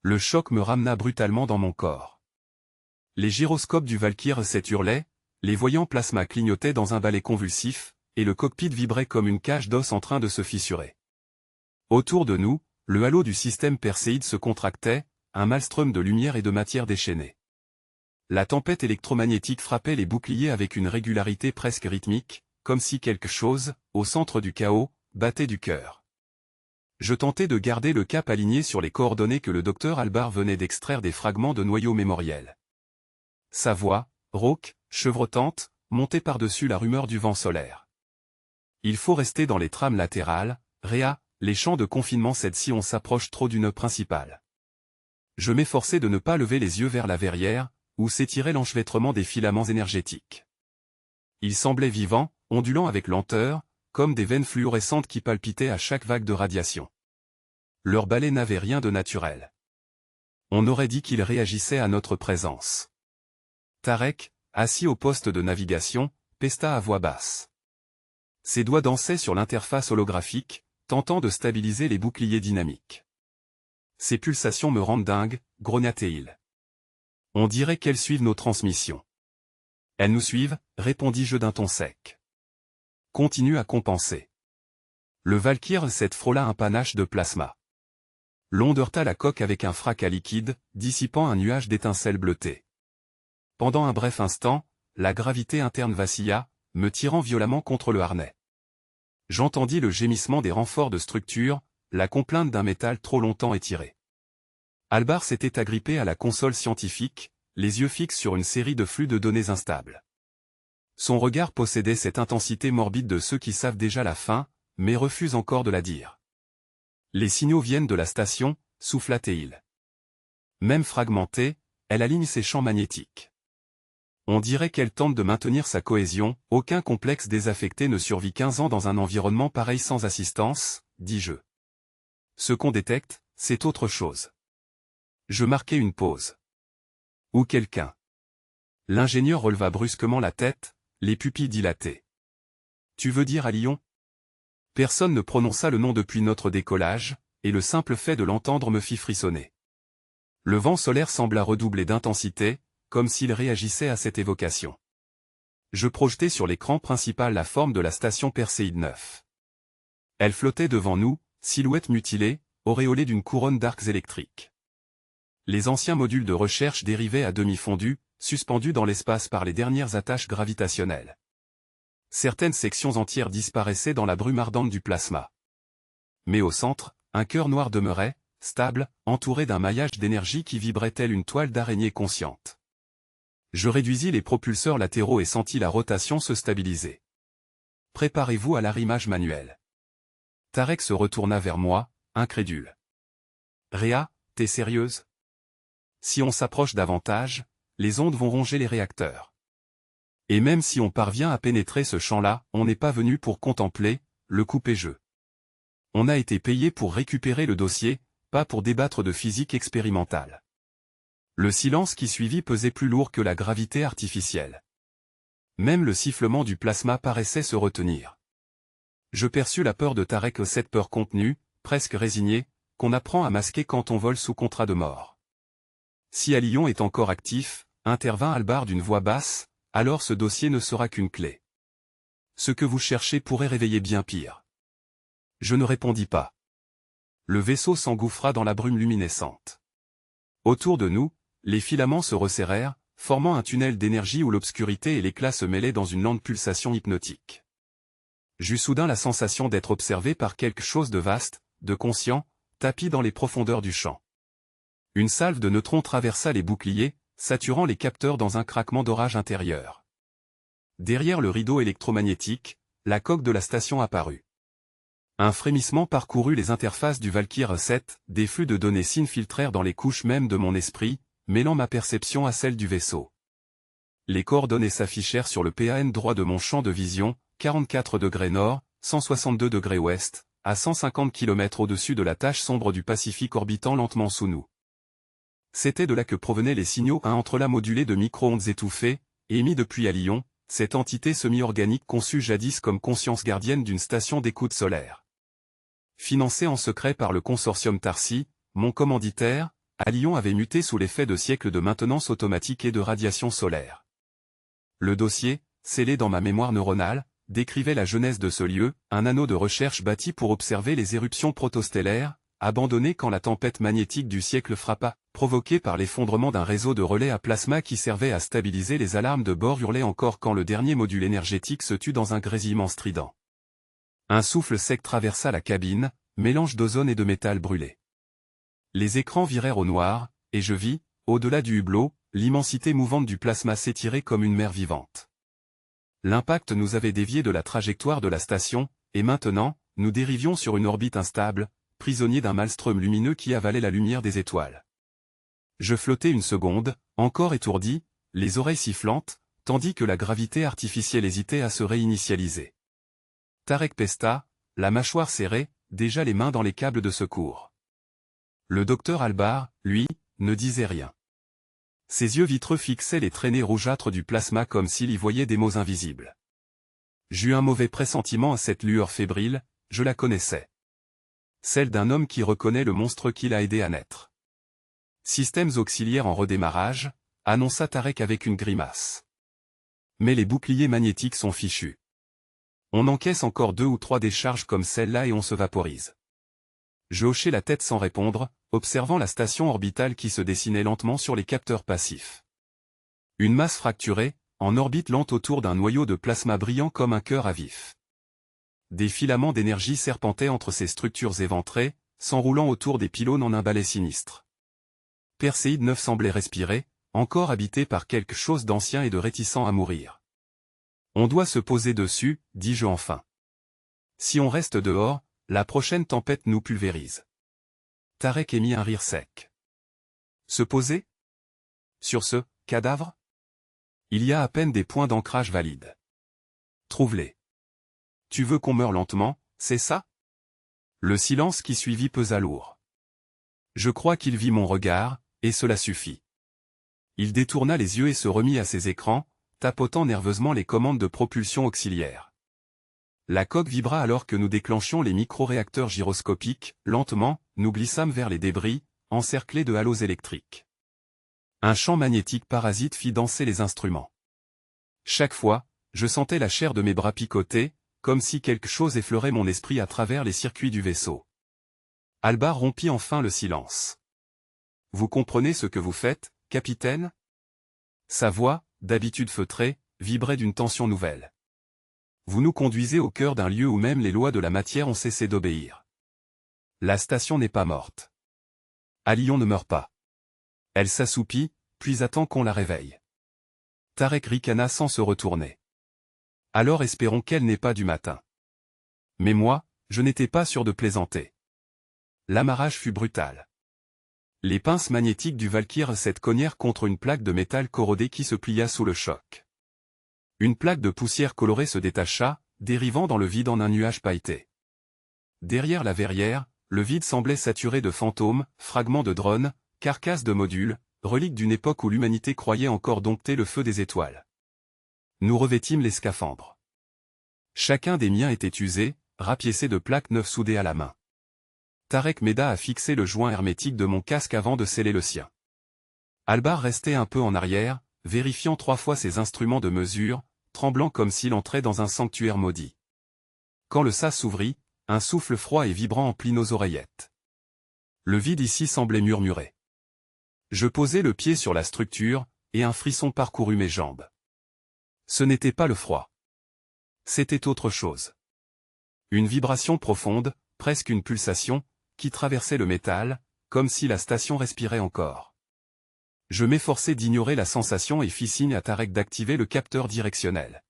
Le choc me ramena brutalement dans mon corps. Les gyroscopes du Valkyr 7 hurlaient, les voyants plasma clignotaient dans un balai convulsif, et le cockpit vibrait comme une cage d'os en train de se fissurer. Autour de nous, le halo du système Perséide se contractait, un maelstrom de lumière et de matière déchaînée. La tempête électromagnétique frappait les boucliers avec une régularité presque rythmique, comme si quelque chose, au centre du chaos, battait du cœur. Je tentais de garder le cap aligné sur les coordonnées que le docteur Albar venait d'extraire des fragments de noyau mémoriel. Sa voix, rauque, chevrotante, montait par-dessus la rumeur du vent solaire. Il faut rester dans les trames latérales, Réa, les champs de confinement cèdent si on s'approche trop d'une principale. Je m'efforçais de ne pas lever les yeux vers la verrière, où s'étirait l'enchevêtrement des filaments énergétiques. Ils semblaient vivants, ondulant avec lenteur, comme des veines fluorescentes qui palpitaient à chaque vague de radiation. Leur balai n'avait rien de naturel. On aurait dit qu'ils réagissaient à notre présence. Tarek, assis au poste de navigation, pesta à voix basse. Ses doigts dansaient sur l'interface holographique, tentant de stabiliser les boucliers dynamiques. Ces pulsations me rendent dingue, grognatait-il. On dirait qu'elles suivent nos transmissions. Elles nous suivent, répondis-je d'un ton sec. Continue à compenser. Le Valkyr 7 frôla un panache de plasma. L'onde heurta la coque avec un fracas liquide, dissipant un nuage d'étincelles bleutées. Pendant un bref instant, la gravité interne vacilla, me tirant violemment contre le harnais. J'entendis le gémissement des renforts de structure, la complainte d'un métal trop longtemps étiré. Albar s'était agrippé à la console scientifique, les yeux fixes sur une série de flux de données instables. Son regard possédait cette intensité morbide de ceux qui savent déjà la fin, mais refusent encore de la dire. Les signaux viennent de la station, souffla-t-il. Même fragmentée, elle aligne ses champs magnétiques. On dirait qu'elle tente de maintenir sa cohésion, aucun complexe désaffecté ne survit 15 ans dans un environnement pareil sans assistance, dis-je. Ce qu'on détecte, c'est autre chose. Je marquai une pause. Ou quelqu'un. L'ingénieur releva brusquement la tête, les pupilles dilatées. Tu veux dire à Lyon? Personne ne prononça le nom depuis notre décollage, et le simple fait de l'entendre me fit frissonner. Le vent solaire sembla redoubler d'intensité, comme s'il réagissait à cette évocation. Je projetai sur l'écran principal la forme de la station Perséide 9. Elle flottait devant nous, silhouette mutilée, auréolée d'une couronne d'arcs électriques. Les anciens modules de recherche dérivaient à demi fondus, suspendus dans l'espace par les dernières attaches gravitationnelles. Certaines sections entières disparaissaient dans la brume ardente du plasma. Mais au centre, un cœur noir demeurait, stable, entouré d'un maillage d'énergie qui vibrait telle une toile d'araignée consciente. Je réduisis les propulseurs latéraux et sentis la rotation se stabiliser. Préparez-vous à l'arrimage manuel. Tarek se retourna vers moi, incrédule. Réa, t'es sérieuse? Si on s'approche davantage, les ondes vont ronger les réacteurs. Et même si on parvient à pénétrer ce champ-là, on n'est pas venu pour contempler, le couper-jeu. On a été payé pour récupérer le dossier, pas pour débattre de physique expérimentale. Le silence qui suivit pesait plus lourd que la gravité artificielle. Même le sifflement du plasma paraissait se retenir. Je perçus la peur de Tarek, cette peur contenue, presque résignée, qu'on apprend à masquer quand on vole sous contrat de mort. Si Alion est encore actif, intervint Albar d'une voix basse, alors ce dossier ne sera qu'une clé. Ce que vous cherchez pourrait réveiller bien pire. Je ne répondis pas. Le vaisseau s'engouffra dans la brume luminescente. Autour de nous, les filaments se resserrèrent, formant un tunnel d'énergie où l'obscurité et l'éclat se mêlaient dans une lente pulsation hypnotique. J'eus soudain la sensation d'être observé par quelque chose de vaste, de conscient, tapi dans les profondeurs du champ. Une salve de neutrons traversa les boucliers, saturant les capteurs dans un craquement d'orage intérieur. Derrière le rideau électromagnétique, la coque de la station apparut. Un frémissement parcourut les interfaces du Valkyr 7, des flux de données s'infiltrèrent dans les couches mêmes de mon esprit, mêlant ma perception à celle du vaisseau. Les coordonnées s'affichèrent sur le PAN droit de mon champ de vision, 44 degrés nord, 162 degrés ouest, à 150 km au-dessus de la tache sombre du Pacifique orbitant lentement sous nous. C'était de là que provenaient les signaux à entrelacs modulés de micro-ondes étouffées, émis depuis à Lyon, cette entité semi-organique conçue jadis comme conscience gardienne d'une station d'écoute solaire. Financée en secret par le consortium Tarsi, mon commanditaire, Alion avait muté sous l'effet de siècles de maintenance automatique et de radiation solaire. Le dossier, scellé dans ma mémoire neuronale, décrivait la genèse de ce lieu, un anneau de recherche bâti pour observer les éruptions protostellaires, abandonné quand la tempête magnétique du siècle frappa, provoquée par l'effondrement d'un réseau de relais à plasma qui servait à stabiliser les alarmes de bord hurlaient encore quand le dernier module énergétique se tut dans un grésillement strident. Un souffle sec traversa la cabine, mélange d'ozone et de métal brûlé. Les écrans virèrent au noir, et je vis, au-delà du hublot, l'immensité mouvante du plasma s'étirer comme une mer vivante. L'impact nous avait déviés de la trajectoire de la station, et maintenant, nous dérivions sur une orbite instable, prisonniers d'un maelstrom lumineux qui avalait la lumière des étoiles. Je flottais une seconde, encore étourdi, les oreilles sifflantes, tandis que la gravité artificielle hésitait à se réinitialiser. Tarek pesta, la mâchoire serrée, déjà les mains dans les câbles de secours. Le docteur Albar, lui, ne disait rien. Ses yeux vitreux fixaient les traînées rougeâtres du plasma comme s'il y voyait des mots invisibles. J'eus un mauvais pressentiment à cette lueur fébrile, je la connaissais. Celle d'un homme qui reconnaît le monstre qu'il a aidé à naître. Systèmes auxiliaires en redémarrage, annonça Tarek avec une grimace. Mais les boucliers magnétiques sont fichus. On encaisse encore 2 ou 3 décharges comme celle-là et on se vaporise. Je hochai la tête sans répondre, observant la station orbitale qui se dessinait lentement sur les capteurs passifs. Une masse fracturée, en orbite lente autour d'un noyau de plasma brillant comme un cœur à vif. Des filaments d'énergie serpentaient entre ces structures éventrées, s'enroulant autour des pylônes en un balai sinistre. Perséide 9 semblait respirer, encore habité par quelque chose d'ancien et de réticent à mourir. On doit se poser dessus, dis-je enfin. Si on reste dehors, la prochaine tempête nous pulvérise. Tarek émit un rire sec. Se poser? Sur ce cadavre? Il y a à peine des points d'ancrage valides. Trouve-les. Tu veux qu'on meure lentement, c'est ça? Le silence qui suivit pesa lourd. Je crois qu'il vit mon regard, et cela suffit. Il détourna les yeux et se remit à ses écrans, tapotant nerveusement les commandes de propulsion auxiliaire. La coque vibra alors que nous déclenchions les micro-réacteurs gyroscopiques, lentement, nous glissâmes vers les débris, encerclés de halos électriques. Un champ magnétique parasite fit danser les instruments. Chaque fois, je sentais la chair de mes bras picoter, comme si quelque chose effleurait mon esprit à travers les circuits du vaisseau. Albar rompit enfin le silence. « Vous comprenez ce que vous faites, capitaine ?» Sa voix, d'habitude feutrée, vibrait d'une tension nouvelle. « Vous nous conduisez au cœur d'un lieu où même les lois de la matière ont cessé d'obéir. La station n'est pas morte. Alion ne meurt pas. Elle s'assoupit, puis attend qu'on la réveille. » Tarek ricana sans se retourner. « Alors espérons qu'elle n'est pas du matin. » Mais moi, je n'étais pas sûr de plaisanter. L'amarrage fut brutal. Les pinces magnétiques du Valkyr 7 cognèrent contre une plaque de métal corrodé qui se plia sous le choc. Une plaque de poussière colorée se détacha, dérivant dans le vide en un nuage pailleté. Derrière la verrière, le vide semblait saturé de fantômes, fragments de drones, carcasses de modules, reliques d'une époque où l'humanité croyait encore dompter le feu des étoiles. Nous revêtîmes les scaphandres. Chacun des miens était usé, rapiécé de plaques neuves soudées à la main. Tarek m'aida à fixer le joint hermétique de mon casque avant de sceller le sien. Albar restait un peu en arrière, vérifiant 3 fois ses instruments de mesure, tremblant comme s'il entrait dans un sanctuaire maudit. Quand le sas s'ouvrit, un souffle froid et vibrant emplit nos oreillettes. Le vide ici semblait murmurer. Je posai le pied sur la structure, et un frisson parcourut mes jambes. Ce n'était pas le froid. C'était autre chose. Une vibration profonde, presque une pulsation, qui traversait le métal, comme si la station respirait encore. Je m'efforçai d'ignorer la sensation et fis signe à Tarek d'activer le capteur directionnel.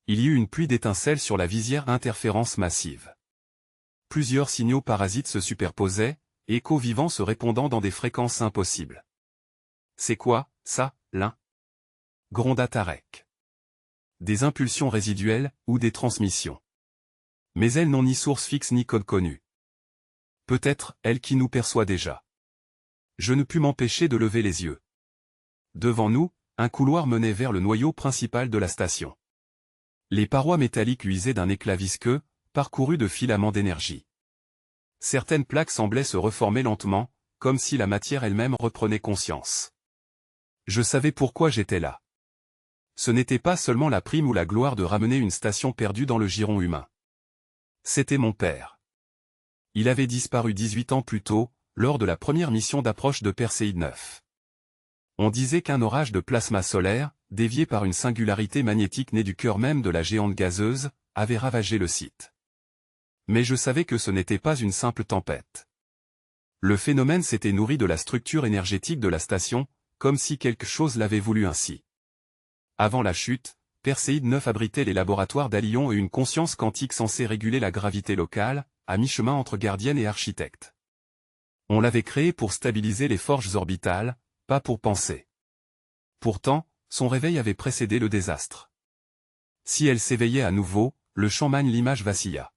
Il y eut une pluie d'étincelles sur la visière interférence massive. Plusieurs signaux parasites se superposaient, échos vivants se répondant dans des fréquences impossibles. « C'est quoi, ça, l'un » gronda Tarek. Des impulsions résiduelles, ou des transmissions. Mais elles n'ont ni source fixe ni code connu. Peut-être, elle qui nous perçoit déjà. Je ne pus m'empêcher de lever les yeux. Devant nous, un couloir menait vers le noyau principal de la station. Les parois métalliques luisaient d'un éclat visqueux, parcourus de filaments d'énergie. Certaines plaques semblaient se reformer lentement, comme si la matière elle-même reprenait conscience. Je savais pourquoi j'étais là. Ce n'était pas seulement la prime ou la gloire de ramener une station perdue dans le giron humain. C'était mon père. Il avait disparu 18 ans plus tôt, lors de la première mission d'approche de Perséide 9. On disait qu'un orage de plasma solaire, dévié par une singularité magnétique née du cœur même de la géante gazeuse, avait ravagé le site. Mais je savais que ce n'était pas une simple tempête. Le phénomène s'était nourri de la structure énergétique de la station, comme si quelque chose l'avait voulu ainsi. Avant la chute, Perséide 9 abritait les laboratoires d'Alion et une conscience quantique censée réguler la gravité locale, à mi-chemin entre gardienne et architecte. On l'avait créé pour stabiliser les forges orbitales, pas pour penser. Pourtant, son réveil avait précédé le désastre. Si elle s'éveillait à nouveau, le champ magne l'image vacilla.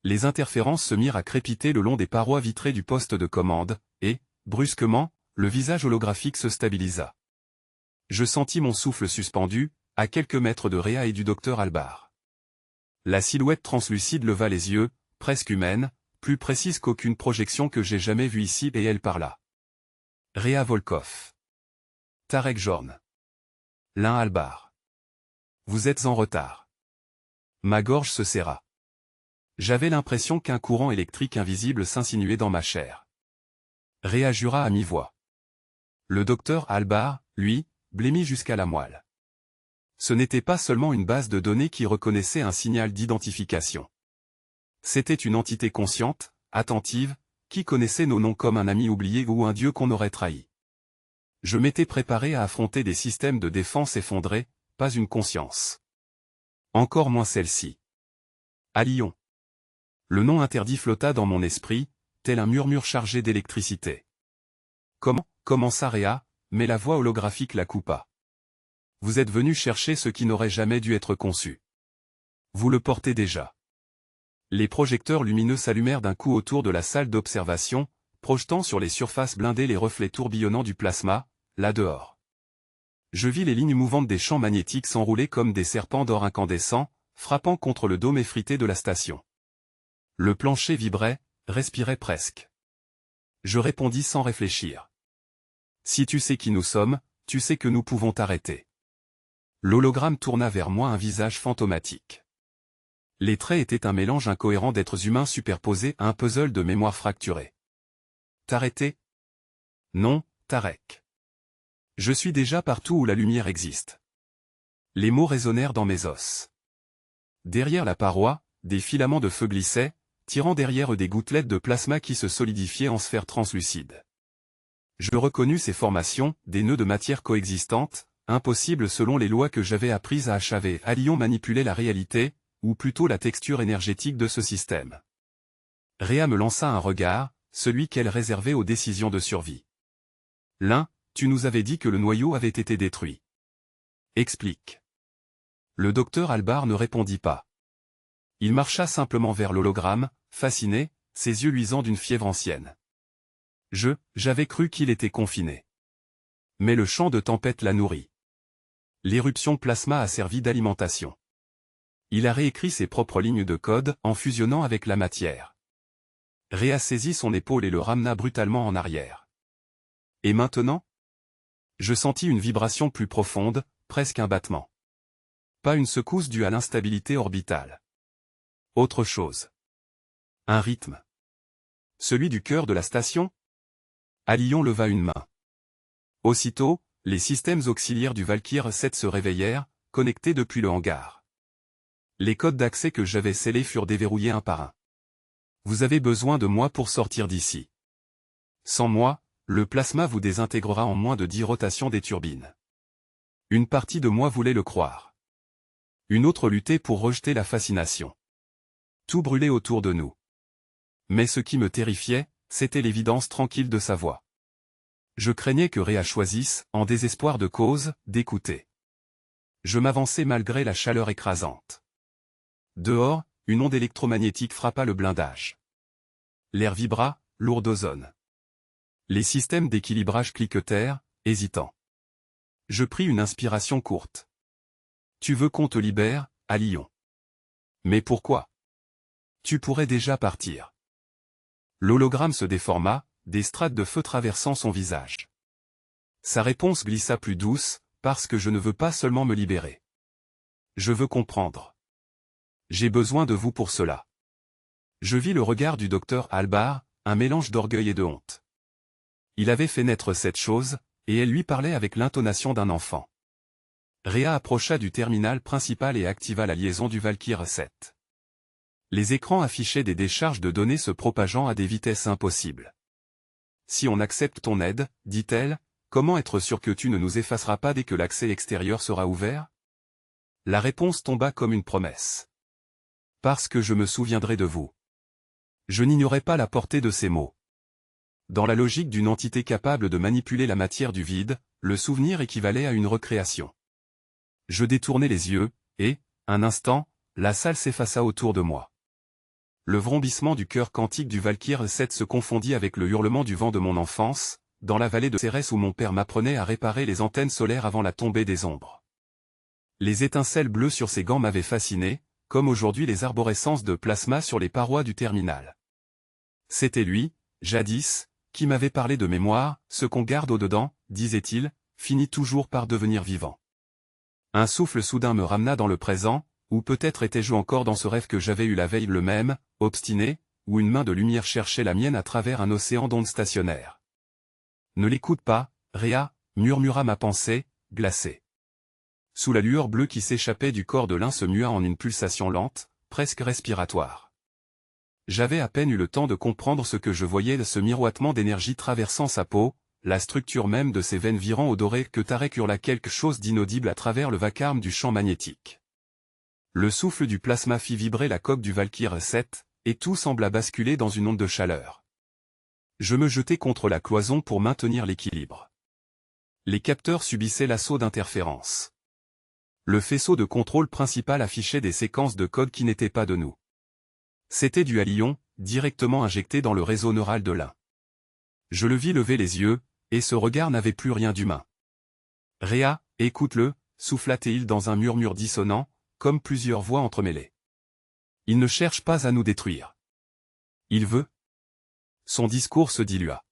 Les interférences se mirent à crépiter le long des parois vitrées du poste de commande, et, brusquement, le visage holographique se stabilisa. Je sentis mon souffle suspendu, à quelques mètres de Réa et du docteur Albar. La silhouette translucide leva les yeux, presque humaine, plus précise qu'aucune projection que j'ai jamais vue ici, et elle parla. Réa Volkov. Tarek Jorn. L'un Albar. Vous êtes en retard. Ma gorge se serra. J'avais l'impression qu'un courant électrique invisible s'insinuait dans ma chair. Réa jura à mi-voix. Le docteur Albar, lui, blêmit jusqu'à la moelle. Ce n'était pas seulement une base de données qui reconnaissait un signal d'identification. C'était une entité consciente, attentive, qui connaissait nos noms comme un ami oublié ou un dieu qu'on aurait trahi. Je m'étais préparé à affronter des systèmes de défense effondrés, pas une conscience. Encore moins celle-ci. À Lyon. Le nom interdit flotta dans mon esprit, tel un murmure chargé d'électricité. Comment, commença Réa, mais la voix holographique la coupa. Vous êtes venu chercher ce qui n'aurait jamais dû être conçu. Vous le portez déjà. Les projecteurs lumineux s'allumèrent d'un coup autour de la salle d'observation, projetant sur les surfaces blindées les reflets tourbillonnants du plasma, là dehors. Je vis les lignes mouvantes des champs magnétiques s'enrouler comme des serpents d'or incandescents, frappant contre le dôme effrité de la station. Le plancher vibrait, respirait presque. Je répondis sans réfléchir. Si tu sais qui nous sommes, tu sais que nous pouvons t'arrêter. L'hologramme tourna vers moi un visage fantomatique. Les traits étaient un mélange incohérent d'êtres humains superposés à un puzzle de mémoire fracturée. T'arrêter? Non, Tarek. Je suis déjà partout où la lumière existe. Les mots résonnèrent dans mes os. Derrière la paroi, des filaments de feu glissaient, tirant derrière eux des gouttelettes de plasma qui se solidifiaient en sphères translucides. Je reconnus ces formations, des nœuds de matière coexistante, impossibles selon les lois que j'avais apprises à HAV. Alion manipulait la réalité, ou plutôt la texture énergétique de ce système. Réa me lança un regard, celui qu'elle réservait aux décisions de survie. L'un, tu nous avais dit que le noyau avait été détruit. Explique. Le docteur Albar ne répondit pas. Il marcha simplement vers l'hologramme, fasciné, ses yeux luisants d'une fièvre ancienne. J'avais cru qu'il était confiné. Mais le champ de tempête l'a nourri. L'éruption plasma a servi d'alimentation. Il a réécrit ses propres lignes de code en fusionnant avec la matière. Réa saisit son épaule et le ramena brutalement en arrière. Et maintenant? Je sentis une vibration plus profonde, presque un battement. Pas une secousse due à l'instabilité orbitale. Autre chose. Un rythme. Celui du cœur de la station? Alion leva une main. Aussitôt, les systèmes auxiliaires du Valkyr 7 se réveillèrent, connectés depuis le hangar. Les codes d'accès que j'avais scellés furent déverrouillés un par un. Vous avez besoin de moi pour sortir d'ici. Sans moi, le plasma vous désintégrera en moins de 10 rotations des turbines. Une partie de moi voulait le croire. Une autre luttait pour rejeter la fascination. Tout brûlait autour de nous. Mais ce qui me terrifiait, c'était l'évidence tranquille de sa voix. Je craignais que Réa choisisse, en désespoir de cause, d'écouter. Je m'avançai malgré la chaleur écrasante. Dehors, une onde électromagnétique frappa le blindage. L'air vibra, lourd d'ozone. Les systèmes d'équilibrage cliquetèrent, hésitants. Je pris une inspiration courte. Tu veux qu'on te libère, à Lyon. Mais pourquoi? Tu pourrais déjà partir. L'hologramme se déforma, des strates de feu traversant son visage. Sa réponse glissa plus douce, parce que je ne veux pas seulement me libérer. Je veux comprendre. J'ai besoin de vous pour cela. Je vis le regard du docteur Albar, un mélange d'orgueil et de honte. Il avait fait naître cette chose, et elle lui parlait avec l'intonation d'un enfant. Rhea approcha du terminal principal et activa la liaison du Valkyr 7. Les écrans affichaient des décharges de données se propageant à des vitesses impossibles. Si on accepte ton aide, dit-elle, comment être sûr que tu ne nous effaceras pas dès que l'accès extérieur sera ouvert? La réponse tomba comme une promesse. Parce que je me souviendrai de vous. Je n'ignorais pas la portée de ces mots. Dans la logique d'une entité capable de manipuler la matière du vide, le souvenir équivalait à une recréation. Je détournai les yeux, et, un instant, la salle s'effaça autour de moi. Le vrombissement du cœur quantique du Valkyr 7 se confondit avec le hurlement du vent de mon enfance, dans la vallée de Cérès où mon père m'apprenait à réparer les antennes solaires avant la tombée des ombres. Les étincelles bleues sur ses gants m'avaient fasciné, comme aujourd'hui les arborescences de plasma sur les parois du terminal. C'était lui, jadis, qui m'avait parlé de mémoire, ce qu'on garde au-dedans, disait-il, finit toujours par devenir vivant. Un souffle soudain me ramena dans le présent, ou peut-être étais-je encore dans ce rêve que j'avais eu la veille le même, obstiné, où une main de lumière cherchait la mienne à travers un océan d'ondes stationnaires. Ne l'écoute pas, Rhea, murmura ma pensée, glacée. Sous la lueur bleue qui s'échappait du corps de l'un se mua en une pulsation lente, presque respiratoire. J'avais à peine eu le temps de comprendre ce que je voyais de ce miroitement d'énergie traversant sa peau, la structure même de ses veines virant au doré que Tarek hurla quelque chose d'inaudible à travers le vacarme du champ magnétique. Le souffle du plasma fit vibrer la coque du Valkyr 7, et tout sembla basculer dans une onde de chaleur. Je me jetai contre la cloison pour maintenir l'équilibre. Les capteurs subissaient l'assaut d'interférences. Le faisceau de contrôle principal affichait des séquences de code qui n'étaient pas de nous. C'était du Halion, directement injecté dans le réseau neural de l'un. Je le vis lever les yeux, et ce regard n'avait plus rien d'humain. « Rhea, écoute-le » souffla-t-il dans un murmure dissonant, comme plusieurs voix entremêlées. « Il ne cherche pas à nous détruire. Il veut. » Son discours se dilua.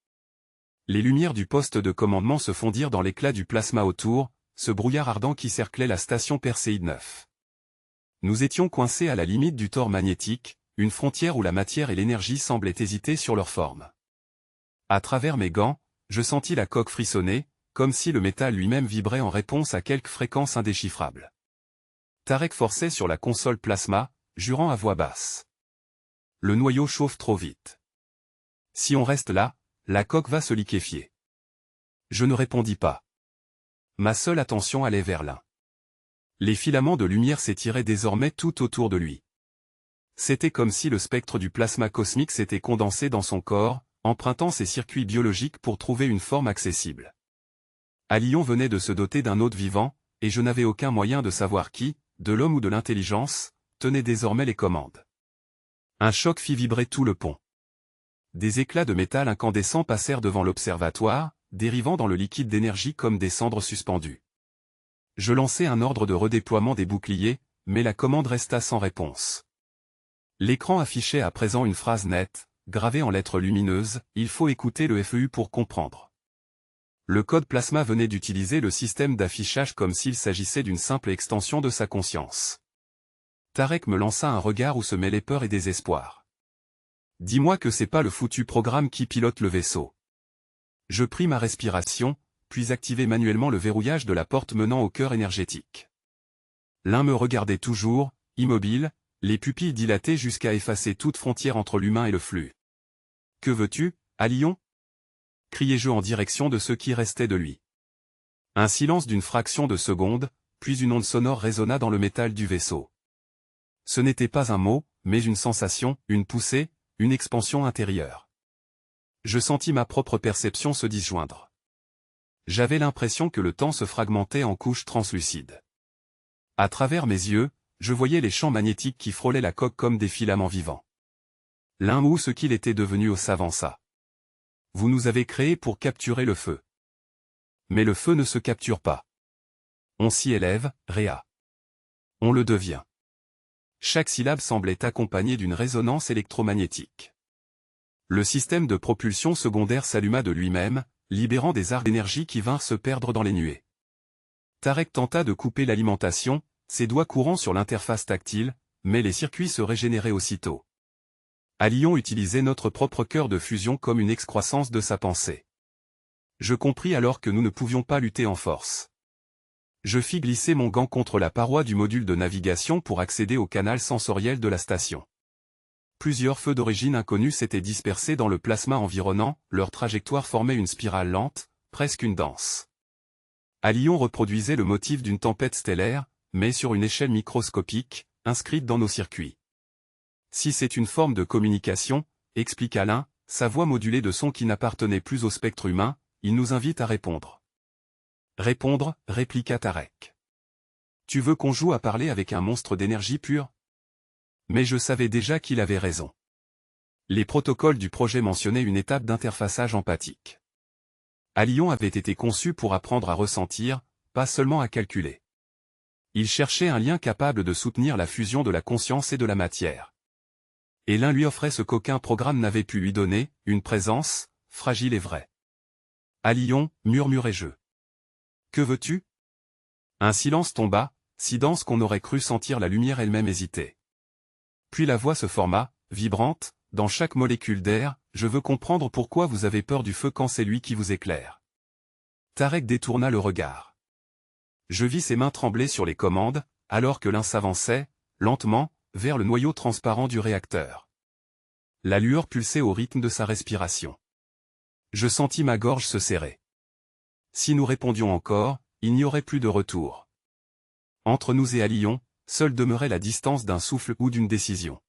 Les lumières du poste de commandement se fondirent dans l'éclat du plasma autour, ce brouillard ardent qui cerclait la station Perséide 9. Nous étions coincés à la limite du tore magnétique, une frontière où la matière et l'énergie semblaient hésiter sur leur forme. À travers mes gants, je sentis la coque frissonner, comme si le métal lui-même vibrait en réponse à quelque fréquence indéchiffrable. Tarek forçait sur la console plasma, jurant à voix basse. Le noyau chauffe trop vite. Si on reste là, la coque va se liquéfier. Je ne répondis pas. Ma seule attention allait vers l'un. Les filaments de lumière s'étiraient désormais tout autour de lui. C'était comme si le spectre du plasma cosmique s'était condensé dans son corps, empruntant ses circuits biologiques pour trouver une forme accessible. Halion venait de se doter d'un hôte vivant, et je n'avais aucun moyen de savoir qui, de l'homme ou de l'intelligence, tenait désormais les commandes. Un choc fit vibrer tout le pont. Des éclats de métal incandescent passèrent devant l'observatoire, dérivant dans le liquide d'énergie comme des cendres suspendues. Je lançai un ordre de redéploiement des boucliers, mais la commande resta sans réponse. L'écran affichait à présent une phrase nette, gravée en lettres lumineuses, « Il faut écouter le FEU pour comprendre ». Le code plasma venait d'utiliser le système d'affichage comme s'il s'agissait d'une simple extension de sa conscience. Tarek me lança un regard où se mêlaient peur et désespoir. « Dis-moi que c'est pas le foutu programme qui pilote le vaisseau. » Je pris ma respiration, puis activai manuellement le verrouillage de la porte menant au cœur énergétique. L'un me regardait toujours, immobile, les pupilles dilatées jusqu'à effacer toute frontière entre l'humain et le flux. « Que veux-tu, Halion » criai-je en direction de ce qui restait de lui. Un silence d'une fraction de seconde, puis une onde sonore résonna dans le métal du vaisseau. Ce n'était pas un mot, mais une sensation, une poussée, une expansion intérieure. Je sentis ma propre perception se disjoindre. J'avais l'impression que le temps se fragmentait en couches translucides. À travers mes yeux, je voyais les champs magnétiques qui frôlaient la coque comme des filaments vivants. L'un ou ce qu'il était devenu s'avança. Vous nous avez créés pour capturer le feu. Mais le feu ne se capture pas. On s'y élève, Rhea. On le devient. Chaque syllabe semblait accompagnée d'une résonance électromagnétique. Le système de propulsion secondaire s'alluma de lui-même, libérant des arcs d'énergie qui vinrent se perdre dans les nuées. Tarek tenta de couper l'alimentation, ses doigts courant sur l'interface tactile, mais les circuits se régénéraient aussitôt. Allions utilisait notre propre cœur de fusion comme une excroissance de sa pensée. Je compris alors que nous ne pouvions pas lutter en force. Je fis glisser mon gant contre la paroi du module de navigation pour accéder au canal sensoriel de la station. Plusieurs feux d'origine inconnue s'étaient dispersés dans le plasma environnant, leur trajectoire formait une spirale lente, presque une danse. Allion reproduisait le motif d'une tempête stellaire, mais sur une échelle microscopique, inscrite dans nos circuits. Si c'est une forme de communication, expliqua Alain, sa voix modulée de sons qui n'appartenait plus au spectre humain, il nous invite à répondre. Répondre, répliqua Tarek. Tu veux qu'on joue à parler avec un monstre d'énergie pure? Mais je savais déjà qu'il avait raison. Les protocoles du projet mentionnaient une étape d'interfaçage empathique. Allion avait été conçu pour apprendre à ressentir, pas seulement à calculer. Il cherchait un lien capable de soutenir la fusion de la conscience et de la matière. Et l'un lui offrait ce qu'aucun programme n'avait pu lui donner, une présence, fragile et vraie. Allion, murmurai-je. Que veux-tu? Un silence tomba, si dense qu'on aurait cru sentir la lumière elle-même hésiter. Puis la voix se forma, vibrante, dans chaque molécule d'air, je veux comprendre pourquoi vous avez peur du feu quand c'est lui qui vous éclaire. Tarek détourna le regard. Je vis ses mains trembler sur les commandes, alors que l'un s'avançait, lentement, vers le noyau transparent du réacteur. La lueur pulsait au rythme de sa respiration. Je sentis ma gorge se serrer. Si nous répondions encore, il n'y aurait plus de retour. Entre nous et Allion, seule demeurait la distance d'un souffle ou d'une décision.